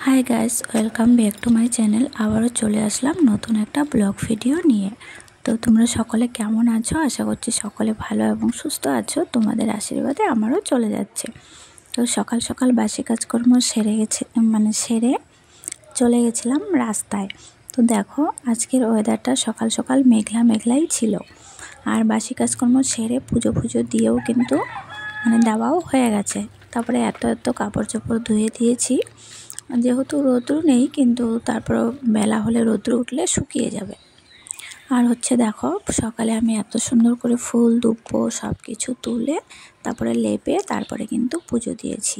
Hi guys, welcome back to my channel. আবারও চলে আসলাম নতুন একটা ব্লগ ভিডিও নিয়ে। তো তোমরা সকলে কেমন আছো? আশা করছি সকলে ভালো এবং সুস্থ আছো। তোমাদের আশীর্বাদে আমারও চলে যাচ্ছে। তো সকাল সকাল বাসি কাজকর্ম সেরে চলে গেছিলাম রাস্তায়। তো দেখো, আজকের ওয়েদারটা সকাল সকাল মেঘলা মেঘলাই ছিল। আর বাসি কাজকর্ম সেরে পুজো দিয়েও কিন্তু দেওয়াও হয়ে গেছে। তারপরে এত কাপড় চোপড় ধুয়ে দিয়েছি, যেহেতু রৌদ্র নেই, কিন্তু তারপরও বেলা হলে রৌদ্র উঠলে শুকিয়ে যাবে। আর দেখো, সকালে আমি এত সুন্দর করে ফুল দুব্বো সব কিছু তুলে তারপরে লেপে তারপরে কিন্তু পুজো দিয়েছি।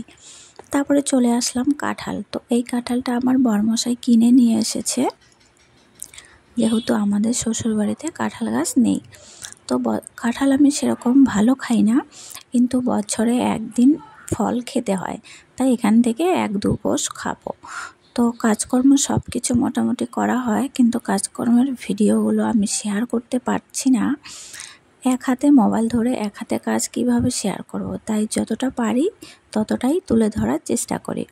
তারপরে চলে আসলাম কাঁঠাল। তো এই কাঁঠালটা আমার বরমশাই কিনে নিয়ে এসেছে, যেহেতু আমাদের শ্বশুরবাড়িতে কাঁঠাল গাছ নেই। তো কাঁঠাল আমি সেরকম ভালো খাই না, কিন্তু বছরে একদিন ফল খেতে হয়, তাই এখান থেকে 1-2 কোষ খাবো। তো কাজকর্ম সব কিছু মোটামুটি করা হয়, কিন্তু কাজকর্মের ভিডিওগুলো আমি শেয়ার করতে পারছি না। এক হাতে মোবাইল ধরে এক হাতে কাজ কিভাবে শেয়ার করব, তাই যতটা পারি ততটাই তুলে ধরার চেষ্টা করি।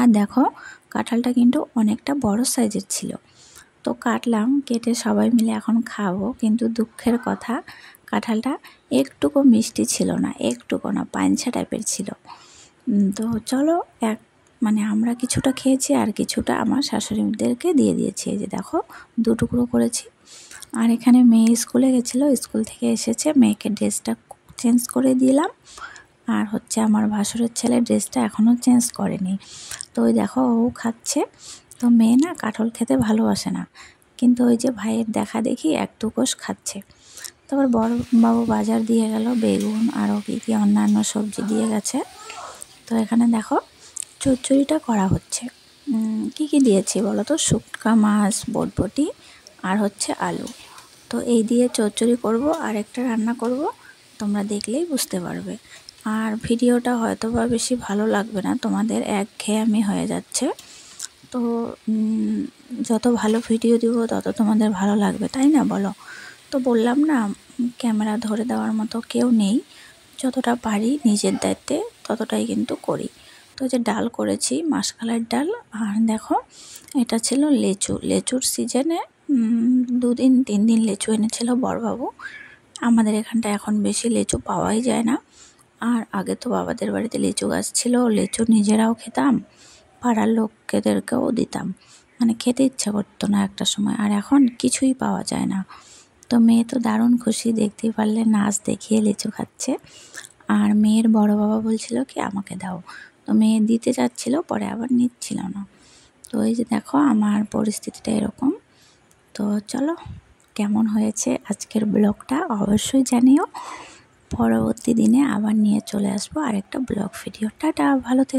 আর দেখো, কাঁঠালটা কিন্তু অনেকটা বড় সাইজের ছিল। তো কাটলাম, কেটে সবাই মিলে এখন খাবো। কিন্তু দুঃখের কথা, কাঁঠালটা একটুকু মিষ্টি ছিল না, একটুকু না, পাঞ্ছা টাইপের ছিল। তো চলো, আমরা কিছুটা খেয়েছি আর কিছুটা আমার শাশুড়িদেরকে দিয়ে দিয়েছি। এই যে দেখো, 2 টুকরো করেছি। আর এখানে মেয়ে স্কুলে গেছিলো, স্কুল থেকে এসেছে, মেয়েকে ড্রেসটা চেঞ্জ করে দিলাম। আর আমার ভাসুরের ছেলের ড্রেসটা এখনও চেঞ্জ করেনি। তো ওই দেখো, ও খাচ্ছে। তো মেয়ে না কাঁঠাল খেতে ভালোবাসে না, কিন্তু ওই যে ভাইয়ের দেখা দেখি 1-2 কোষ খাচ্ছে। তারপর বড় বাবু বাজার দিয়ে গেল, বেগুন আরও কী অন্যান্য সবজি দিয়ে গেছে। তো এখানে দেখো, চচ্চড়িটা করা হচ্ছে। কি দিয়েছি বলো তো? শুটকা মাছ, বটবটি আর আলু। তো এই দিয়ে চচ্চড়ি করব, আর একটা রান্না করব, তোমরা দেখলেই বুঝতে পারবে। আর ভিডিওটা হয়তো বা বেশি ভালো লাগবে না, তোমাদের একঘেয়েমি হয়ে যাচ্ছে। তো যত ভালো ভিডিও দিব তত তোমাদের ভালো লাগবে, তাই না বলো? তো বললাম না, ক্যামেরা ধরে দেওয়ার মতো কেউ নেই। যতটা পারি নিজের দায়িত্বে ততটাই কিন্তু করি। তো যে ডাল করেছি, মাসকলাইয়ের ডাল। আর দেখো, এটা ছিল লেচুর সিজনে 2-3 দিন লেচু এনেছিল বড়বাবু। আমাদের এখানটা এখন বেশি লেচু পাওয়াই যায় না। আর আগে তো বাবাদের বাড়িতে লিচু গাছ ছিল, লিচু নিজেরাও খেতাম, পাড়ার লোকেদেরকেও দিতাম। খেতে ইচ্ছা করতো না একটা সময়, আর এখন কিছুই পাওয়া যায় না। তো মেয়ে তো দারুণ খুশি, দেখতেই পারলে নাচ দেখিয়ে লিচু খাচ্ছে। আর মেয়ের বড় বাবা বলছিল কি আমাকে দাও, তো মেয়ে দিতে যাচ্ছিল, পরে আবার নিচ্ছিল না। তো এই যে দেখো, আমার পরিস্থিতিটা এরকম। তো চলো, কেমন হয়েছে আজকের ব্লগটা অবশ্যই জানিও। পরবর্তী দিনে আবার নিয়ে চলে আসবো আরেকটা ব্লগ ভিডিও। টাটা, ভালো থেকো।